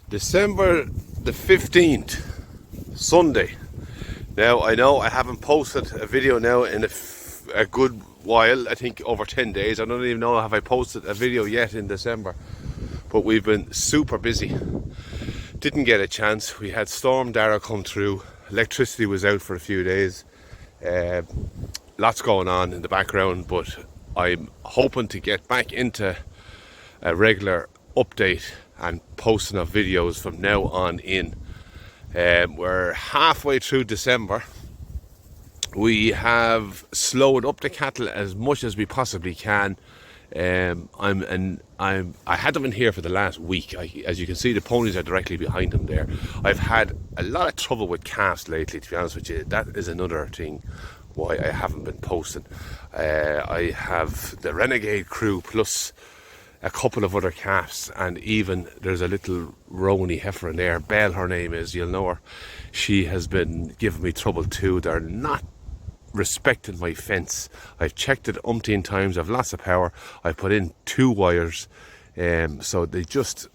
December the 15th, Sunday. Now, I know I haven't posted a video now in a good while, I think over 10 days. I don't even know if I posted a video yet in December, but we've been super busy. Didn't get a chance. We had Storm Dara come through, electricity was out for a few days. Lots going on in the background, but I'm hoping to get back into a regular update and posting of videos from now on in. We're halfway through December. We have slowed up the cattle as much as we possibly can. I had them in here for the last week. As you can see, the ponies are directly behind them there. I've had a lot of trouble with calves lately, to be honest with you. That is another thing why I haven't been posting. I have the Renegade crew plus a couple of other calves, and even there's a little Rony heifer in there. Belle, her name is, you'll know her. She has been giving me trouble too. They're not respecting my fence. I've checked it umpteen times. I've lots of power. I put in 2 wires, so they've just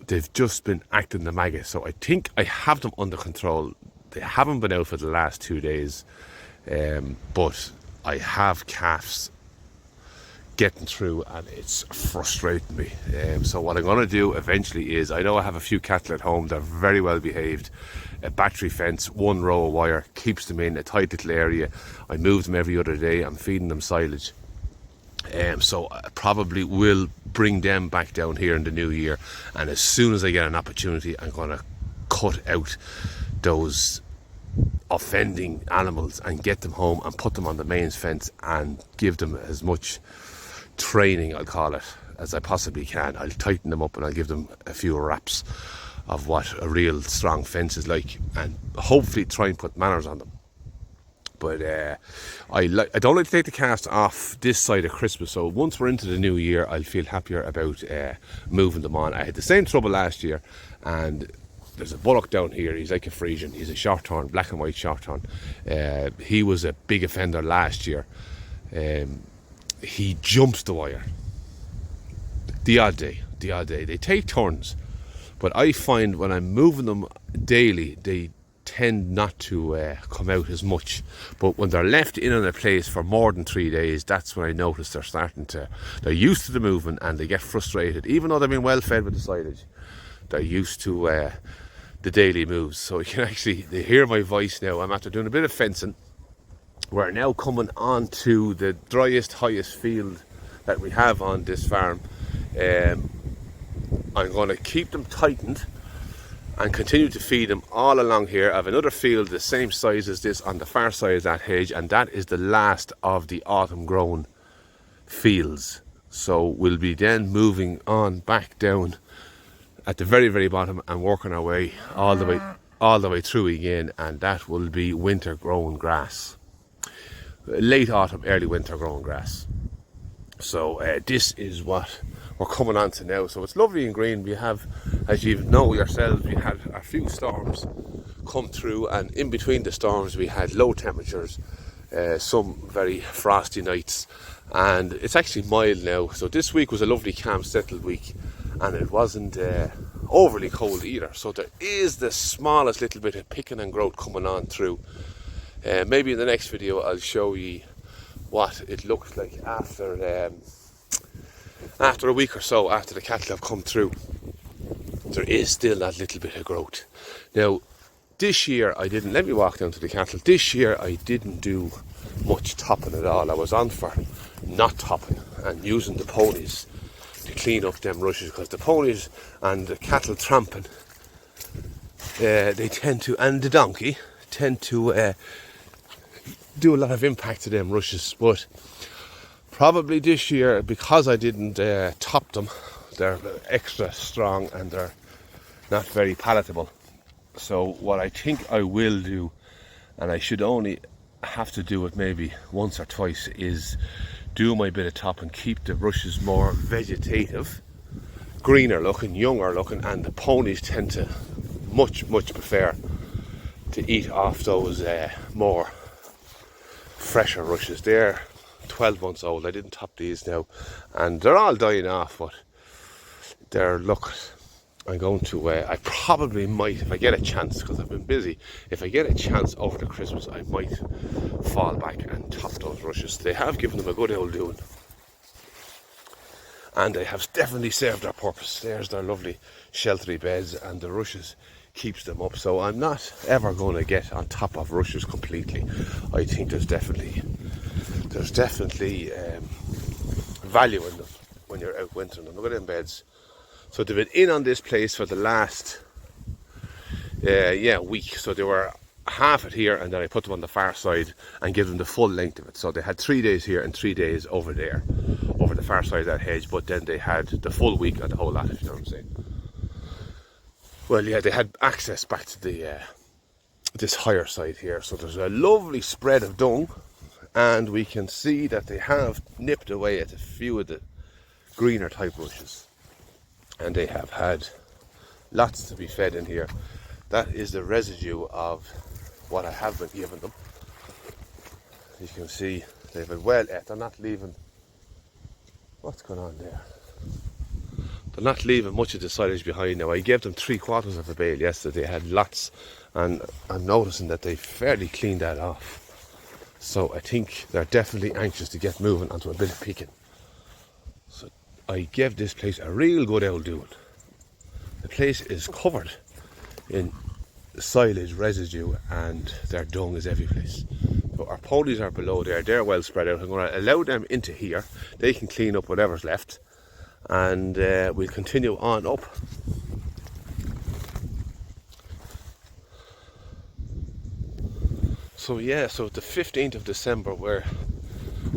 been acting the maggot. So I think I have them under control. They haven't been out for the last 2 days, but I have calves getting through, and it's frustrating me. So what I'm going to do eventually is, I know I have a few cattle at home. They're very well behaved. A battery fence, 1 row of wire keeps them in a tight little area. I move them every other day. I'm feeding them silage. So I probably will bring them back down here in the new year, and as soon as I get an opportunity, I'm going to cut out those offending animals and get them home and put them on the mains fence and give them as much training, I'll call it, as I possibly can. I'll tighten them up and I'll give them a few wraps of what a real strong fence is like, and hopefully try and put manners on them. But I don't like to take the cast off this side of Christmas, so once we're into the new year, I'll feel happier about moving them on. I had the same trouble last year, and there's a bullock down here. He's like a Frisian. He's a short-horn, black and white short-horn. He was a big offender last year. He jumps the wire the odd day. They take turns, but I find when I'm moving them daily, they tend not to come out as much. But when they're left in a place for more than 3 days, that's when I notice they're used to the movement, and they get frustrated. Even though they've been well fed with the silage, they're used to the daily moves. So you can actually, they hear my voice now. I'm after doing a bit of fencing. We're now coming on to the driest, highest field that we have on this farm. I'm going to keep them tightened and continue to feed them all along here. I have another field the same size as this on the far side of that hedge, and that is the last of the autumn grown fields. So we'll be then moving on back down at the very, very bottom and working our way all the way through again, and that will be winter grown grass. Late autumn, early winter grown grass. So this is what we're coming on to now. So it's lovely and green. We have, as you know yourselves, we had a few storms come through, and in between the storms we had low temperatures, some very frosty nights, and it's actually mild now. So this week was a lovely, calm, settled week, and it wasn't overly cold either. So there is the smallest little bit of picking and growth coming on through. Maybe in the next video I'll show you what it looks like after a week or so after the cattle have come through. There is still that little bit of growth. Now this year I didn't, let me walk down to the cattle. This year I didn't do much topping at all. I was on for not topping and using the ponies to clean up them rushes, because the ponies and the cattle tramping, they tend to, and the donkey tend to do a lot of impact to them rushes. But probably this year, because I didn't top them, they're extra strong and they're not very palatable. So what I think I will do, and I should only have to do it maybe once or twice, is do my bit of top and keep the rushes more vegetative, greener looking, younger looking, and the ponies tend to much prefer to eat off those more fresher rushes. They're 12 months old. I didn't top these now, and they're all dying off, but they're, look, I'm going to, I probably might, if I get a chance, because I've been busy, if I get a chance over the Christmas, I might fall back and top those rushes. They have given them a good old doing, and they have definitely served their purpose. There's their lovely sheltery beds, and the rushes keeps them up. So I'm not ever going to get on top of rushes completely. I think there's definitely value in them when you're out wintering them. Look at them beds. So they've been in on this place for the last week. So they were half it here, and then I put them on the far side and give them the full length of it. So they had 3 days here and 3 days over there, over the far side of that hedge, but then they had the full week on the whole lot, if you know what I'm saying. Well, yeah, they had access back to the this higher side here. So there's a lovely spread of dung, and we can see that they have nipped away at a few of the greener type rushes. And they have had lots to be fed in here. That is the residue of what I have been giving them. You can see they've been well ate. They're not leaving. What's going on there? They're not leaving much of the silage behind now. I gave them 3/4 of a bale yesterday. They had lots, and I'm noticing that they fairly cleaned that off. So I think they're definitely anxious to get moving onto a bit of picking. So I gave this place a real good old doing. The place is covered in silage residue, and their dung is every place. So our ponies are below there. They're well spread out. I'm going to allow them into here. They can clean up whatever's left, and we'll continue on up. So yeah, so the 15th of December, where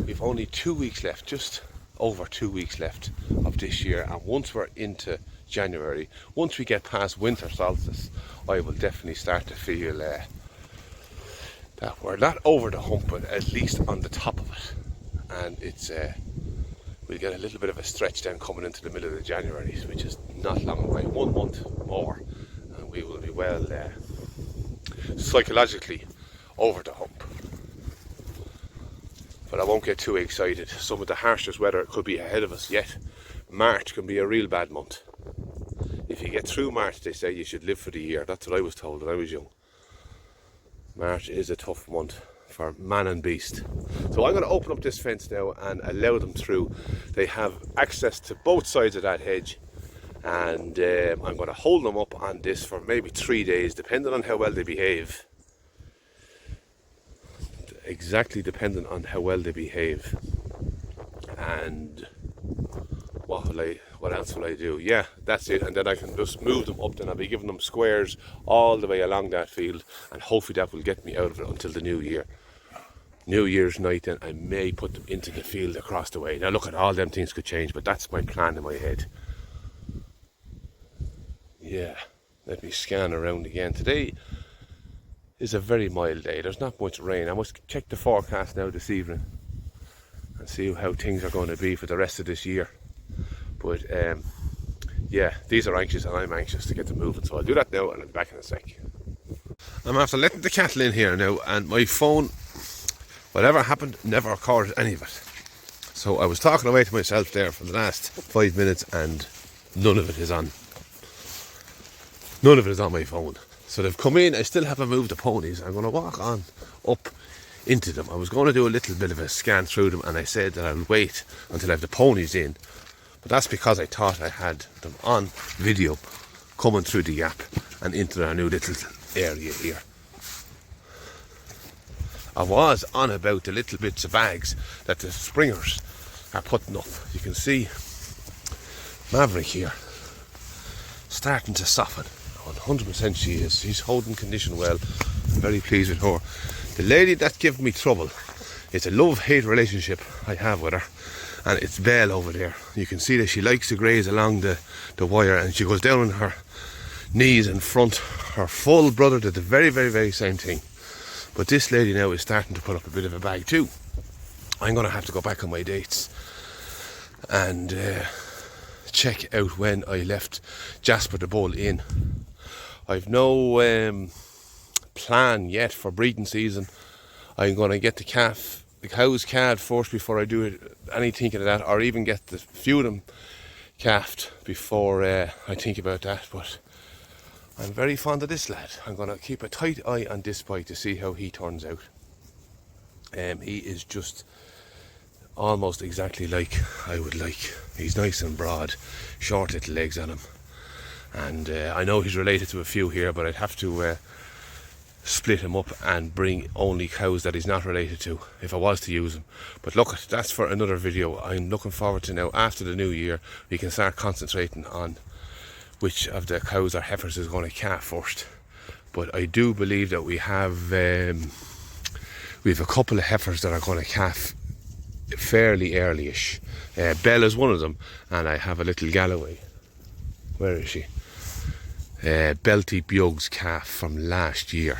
we've only 2 weeks left, just over 2 weeks left of this year, and once we're into January, once we get past winter solstice, I will definitely start to feel that we're not over the hump, but at least on the top of it. And it's we'll get a little bit of a stretch then coming into the middle of the January, which is not long away. 1 month more, and we will be well psychologically over the hump. But I won't get too excited. Some of the harshest weather could be ahead of us yet. March can be a real bad month. If you get through March, they say you should live for the year. That's what I was told when I was young. March is a tough month for man and beast. So I'm going to open up this fence now and allow them through. They have access to both sides of that hedge, and I'm going to hold them up on this for maybe 3 days, depending on how well they behave. Exactly dependent on how well they behave. And what else will I do? Yeah, that's it. And then I can just move them up. Then I'll be giving them squares all the way along that field, and hopefully that will get me out of it until the new year. New Year's night, then I may put them into the field across the way. Now look, at all them things could change, but that's my plan in my head. Yeah, let me scan around again. Today is a very mild day. There's not much rain. I must check the forecast now this evening and see how things are going to be for the rest of this year. But yeah, these are anxious and I'm anxious to get them moving, so I'll do that now and I'll be back in a sec. I'm after letting the cattle in here now, and my phone, whatever happened, never recorded any of it. So I was talking away to myself there for the last 5 minutes, and none of it is on. None of it is on my phone. So they've come in. I still haven't moved the ponies. I'm going to walk on up into them. I was going to do a little bit of a scan through them, and I said that I'll wait until I have the ponies in. But that's because I thought I had them on video coming through the gap and into their new little area here. I was on about the little bits of bags that the springers are putting up. You can see Maverick here starting to soften. 100% she is. She's holding condition well. I'm very pleased with her. The lady that gave me trouble, it's a love-hate relationship I have with her, and it's Belle over there. You can see that she likes to graze along the wire, and she goes down on her knees in front. Her full brother did the very, very, very same thing. But this lady now is starting to put up a bit of a bag too. I'm going to have to go back on my dates and check out when I left Jasper the Bull in. I've no plan yet for breeding season. I'm going to get the cows calved first before I do any thinking of that, or even get the few of them calved before I think about that, but I'm very fond of this lad. I'm going to keep a tight eye on this boy to see how he turns out. He is just almost exactly like I would like. He's nice and broad, short little legs on him, and I know he's related to a few here, but I'd have to split him up and bring only cows that he's not related to if I was to use him. But look, that's for another video. I'm looking forward to now, after the new year, we can start concentrating on which of the cows or heifers is going to calf first. But I do believe that we have a couple of heifers that are going to calf fairly early-ish. Bella's one of them, and I have a little Galloway. Where is she? Belty Bug's calf from last year.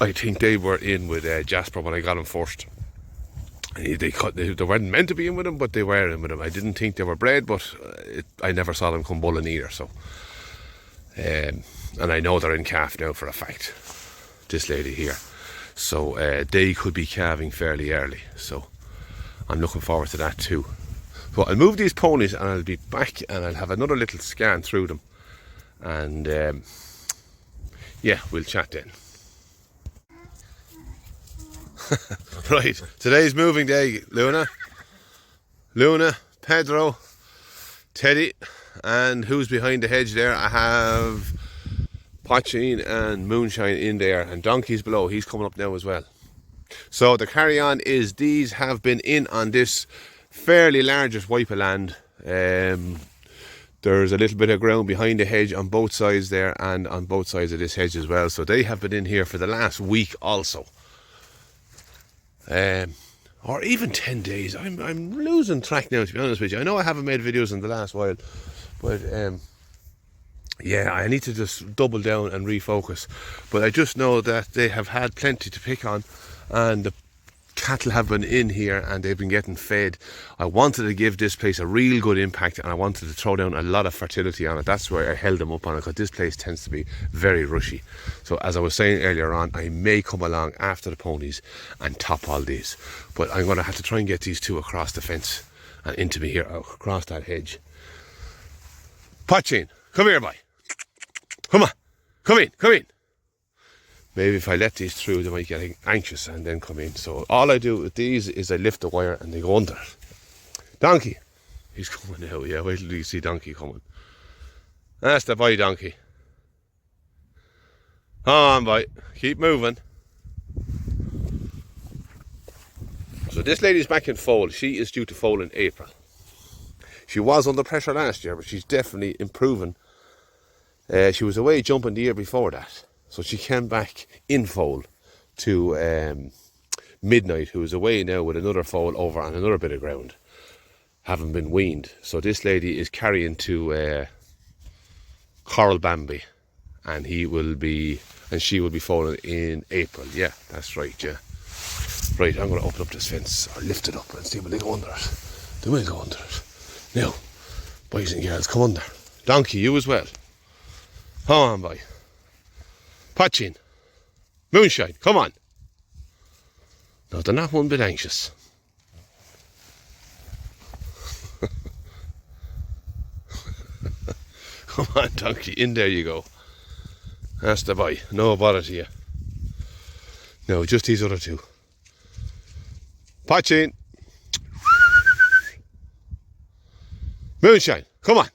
I think they were in with Jasper when I got him first. They weren't meant to be in with him, but they were in with him. I didn't think they were bred, but I never saw them come bulling either. So, and I know they're in calf now for a fact. This lady here, so they could be calving fairly early. So I'm looking forward to that too. So I'll move these ponies and I'll be back and I'll have another little scan through them, and yeah, we'll chat then. Right, today's moving day. Luna, Pedro, Teddy, and who's behind the hedge there? I have Potchine and Moonshine in there, and Donkey's below. He's coming up now as well. So the carry on is these have been in on this fairly largest wipe of land. There's a little bit of ground behind the hedge on both sides there and on both sides of this hedge as well. So they have been in here for the last week also. Or even 10 days. I'm losing track now, to be honest with you. I know I haven't made videos in the last while, but yeah, I need to just double down and refocus. But I just know that they have had plenty to pick on, and the cattle have been in here and they've been getting fed. I wanted to give this place a real good impact, and I wanted to throw down a lot of fertility on it. That's why I held them up on it, because this place tends to be very rushy. So as I was saying earlier on, I may come along after the ponies and top all these, but I'm going to have to try and get these two across the fence and into me here, across that hedge. Potchine, come here, boy. Come on, come in. Maybe if I let these through, they might get anxious and then come in. So all I do with these is I lift the wire and they go under. Donkey, he's coming now. Yeah, wait till you see Donkey coming. That's the boy, Donkey. Come on, boy, keep moving. So this lady's back in foal. She is due to foal in April. She was under pressure last year, but she's definitely improving. She was away jumping the year before that. So she came back in foal to Midnight, who is away now with another foal over on another bit of ground, having been weaned. So this lady is carrying to Coral Bambi, and she will be foaling in April. Yeah, that's right, yeah. Right, I'm going to open up this fence, or lift it up and see will they go under it. They will go under it. Now, boys and girls, come under. Donkey, you as well. Come on, boy. Potchine, Moonshine, come on. No, they're not one bit anxious. Come on, Donkey, in there you go. That's the boy, no bother to you. No, just these other two. Potchine. Moonshine, come on.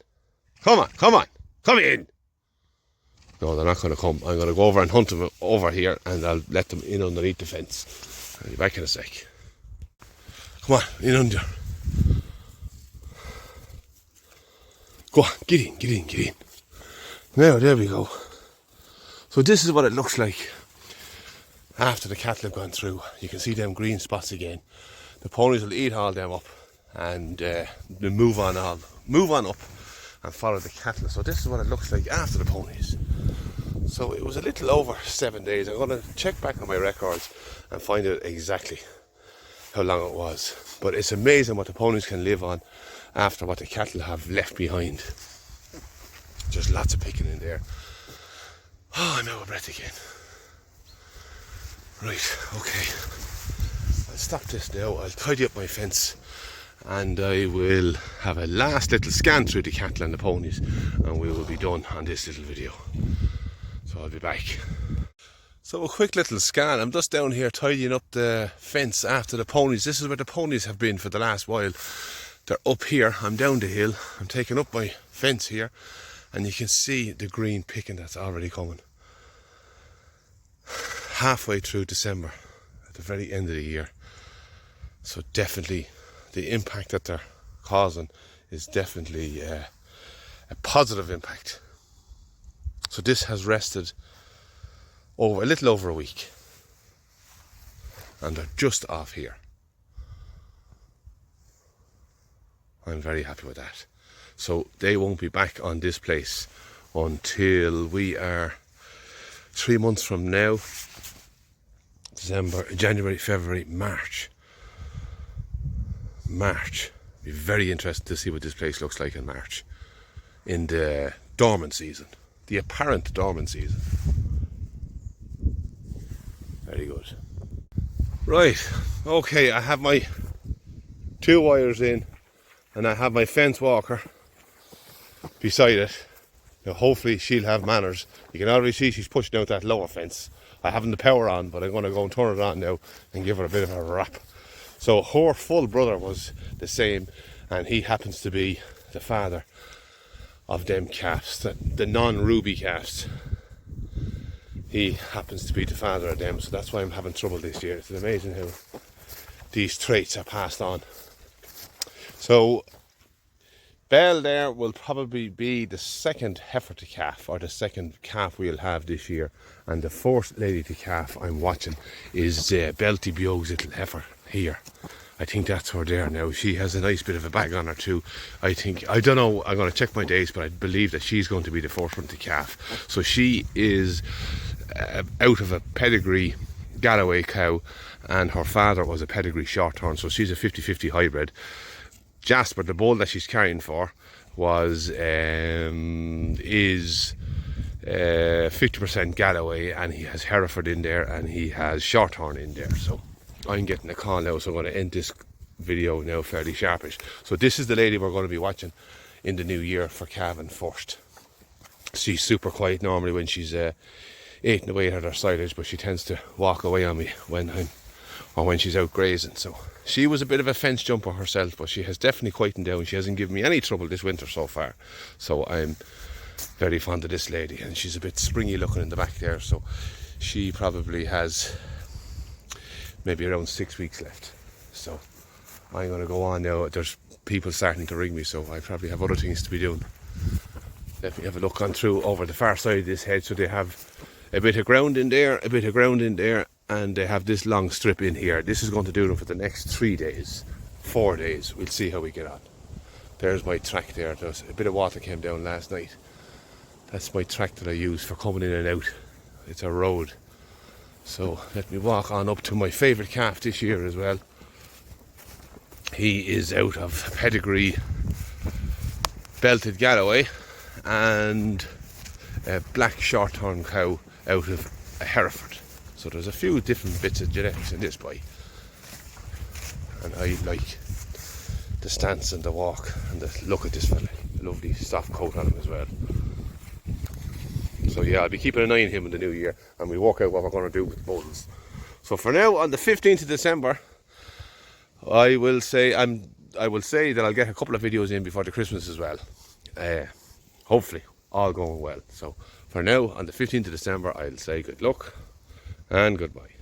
Come in. No, they're not going to come. I'm going to go over and hunt them over here, and I'll let them in underneath the fence. I'll be back in a sec. Come on, in under. Go on, get in. Now, there we go. So this is what it looks like after the cattle have gone through. You can see them green spots again. The ponies will eat all them up, and they move on up and follow the cattle. So this is what it looks like after the ponies. So it was a little over 7 days. I'm going to check back on my records and find out exactly how long it was. But it's amazing what the ponies can live on after what the cattle have left behind. Just lots of picking in there. Oh, I'm out of breath again. Right, okay. I'll stop this now. I'll tidy up my fence and I will have a last little scan through the cattle and the ponies, and we will be done on this little video. So I'll be back. So a quick little scan. I'm just down here tidying up the fence after the ponies. This is where the ponies have been for the last while. They're up here. I'm down the hill. I'm taking up my fence here, and you can see the green picking that's already coming. Halfway through December, at the very end of the year. So definitely the impact that they're causing is definitely a positive impact. So this has rested over a little over a week, and they're just off here. I'm very happy with that. So they won't be back on this place until we are 3 months from now. December, January, February, March. Be very interested to see what this place looks like in March, in the dormant season, the apparent dormant season. Very good. Right, okay, I have my 2 wires in, and I have my fence walker beside it. Now hopefully she'll have manners. You can already see she's pushing out that lower fence. I haven't the power on, but I'm going to go and turn it on now and give her a bit of a rap. So her full brother was the same, and he happens to be the father of them calves, the non-ruby calves. He happens to be the father of them, so that's why I'm having trouble this year. It's amazing how these traits are passed on. So Belle there will probably be the second heifer to calf, or the second calf we'll have this year, and the first lady to calf I'm watching is Belty Bio's little heifer here. I think that's her there now. She has a nice bit of a bag on her too. I don't know, I'm going to check my dates, but I believe that she's going to be the first one to calf. So she is out of a pedigree Galloway cow, and her father was a pedigree short-horn, so she's a 50-50 hybrid. Jasper, the bull that she's carrying for, is 50% Galloway, and he has Hereford in there, and he has Shorthorn in there. So I'm getting a call now, so I'm going to end this video now fairly sharpish. So this is the lady we're going to be watching in the new year for calving first. She's super quiet normally when she's eating away at her silage, but she tends to walk away on me when she's out grazing. So she was a bit of a fence jumper herself, but she has definitely quietened down. She hasn't given me any trouble this winter so far. So I'm very fond of this lady, and she's a bit springy looking in the back there. So she probably has maybe around 6 weeks left. So I'm going to go on now. There's people starting to ring me, so I probably have other things to be doing. Let me have a look on through over the far side of this hedge. So they have a bit of ground in there, a bit of ground in there, and they have this long strip in here. This is going to do them for the next 3 days, 4 days. We'll see how we get on. There's my track there. There's a bit of water came down last night. That's my track that I use for coming in and out. It's a road. So let me walk on up to my favourite calf this year as well. He is out of pedigree belted Galloway, and a black shorthorn cow out of a Hereford. So there's a few different bits of genetics in this boy, and I like the stance and the walk and the look at this fella. Lovely soft coat on him as well. So yeah, I'll be keeping an eye on him in the new year, and we work out what we're going to do with bulls. So for now, on the 15th of December, I will say that I'll get a couple of videos in before the Christmas as well. Hopefully, all going well. So for now, on the 15th of December, I'll say good luck and goodbye.